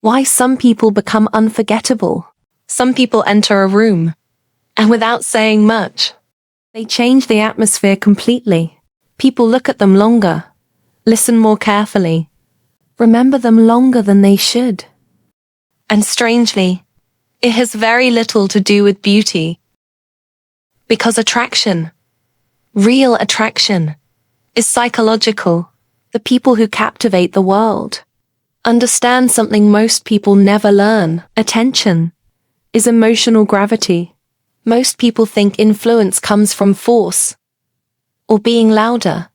Why some people become unforgettable. Some people enter a room, and without saying much, they change the atmosphere completely. People look at them longer, listen more carefully, remember them longer than they should. And strangely, it has very little to do with beauty. Because attraction, real attraction, is psychological. The people who captivate the world understand something most people never learn. Attention is emotional gravity. Most people think influence comes from force, or being louder,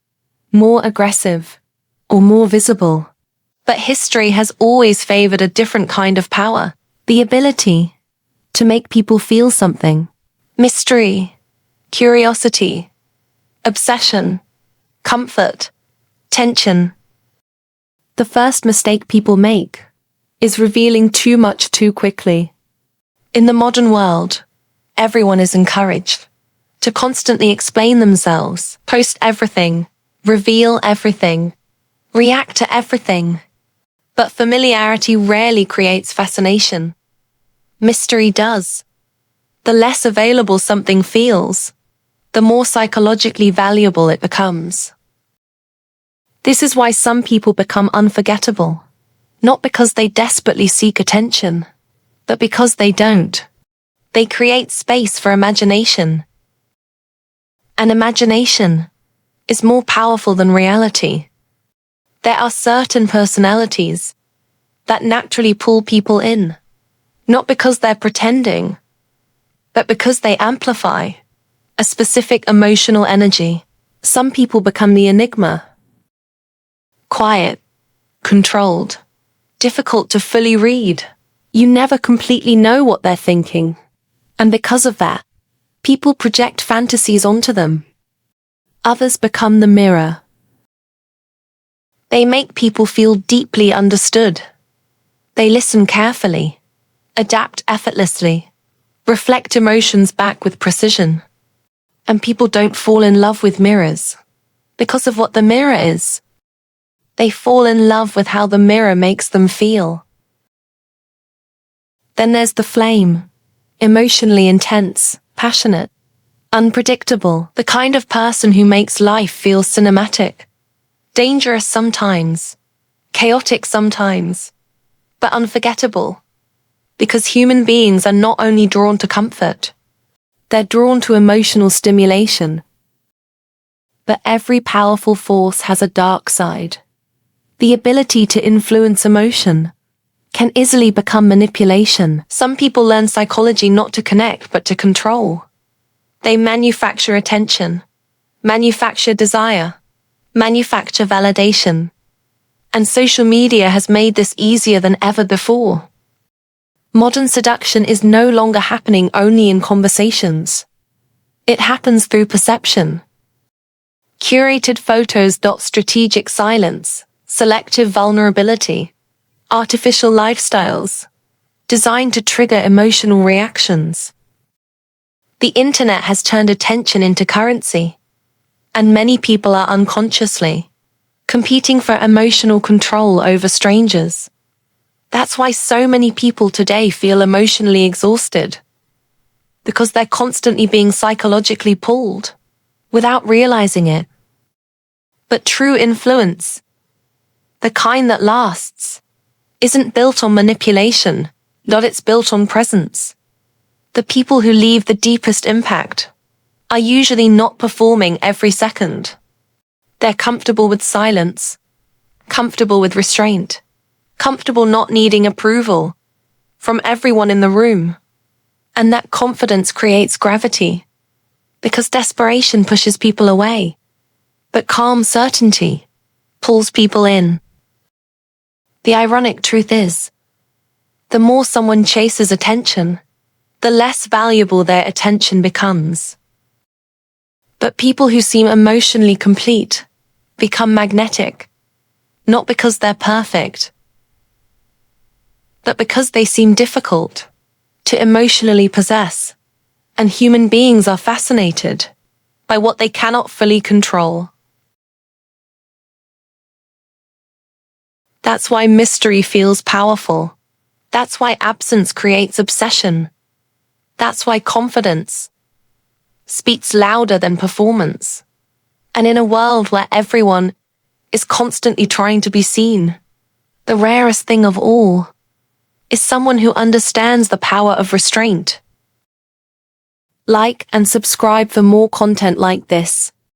more aggressive, or more visible. But history has always favored a different kind of power. The ability to make people feel something. Mystery, curiosity, obsession, comfort, tension. The first mistake people make is revealing too much too quickly. In the modern world, everyone is encouraged to constantly explain themselves, post everything, reveal everything, react to everything. But familiarity rarely creates fascination. Mystery does. The less available something feels, the more psychologically valuable it becomes. This is why some people become unforgettable, not because they desperately seek attention, but because they don't. They create space for imagination. And imagination is more powerful than reality. There are certain personalities that naturally pull people in, not because they're pretending, but because they amplify a specific emotional energy. Some people become the enigma. Quiet, controlled, difficult to fully read. You never completely know what they're thinking. And because of that, people project fantasies onto them. Others become the mirror. They make people feel deeply understood. They listen carefully, adapt effortlessly, reflect emotions back with precision. And people don't fall in love with mirrors because of what the mirror is. They fall in love with how the mirror makes them feel. Then there's the flame, emotionally intense, passionate, unpredictable, the kind of person who makes life feel cinematic, dangerous sometimes, chaotic sometimes, but unforgettable. Because human beings are not only drawn to comfort, they're drawn to emotional stimulation. But every powerful force has a dark side. The ability to influence emotion can easily become manipulation. Some people learn psychology not to connect but to control. They manufacture attention, manufacture desire, manufacture validation. And social media has made this easier than ever before. Modern seduction is no longer happening only in conversations. It happens through perception. Curated photos. Strategic silence, selective vulnerability, artificial lifestyles, designed to trigger emotional reactions. The internet has turned attention into currency, and many people are unconsciously competing for emotional control over strangers. That's why so many people today feel emotionally exhausted, because they're constantly being psychologically pulled without realizing it. But true influence, the kind that lasts, isn't built on manipulation, it's built on presence. The people who leave the deepest impact are usually not performing every second. They're comfortable with silence, comfortable with restraint, comfortable not needing approval from everyone in the room. And that confidence creates gravity, because desperation pushes people away, but calm certainty pulls people in. The ironic truth is, the more someone chases attention, the less valuable their attention becomes. But people who seem emotionally complete become magnetic, not because they're perfect, but because they seem difficult to emotionally possess. And human beings are fascinated by what they cannot fully control. That's why mystery feels powerful. That's why absence creates obsession. That's why confidence speaks louder than performance. And in a world where everyone is constantly trying to be seen, the rarest thing of all is someone who understands the power of restraint. Like and subscribe for more content like this.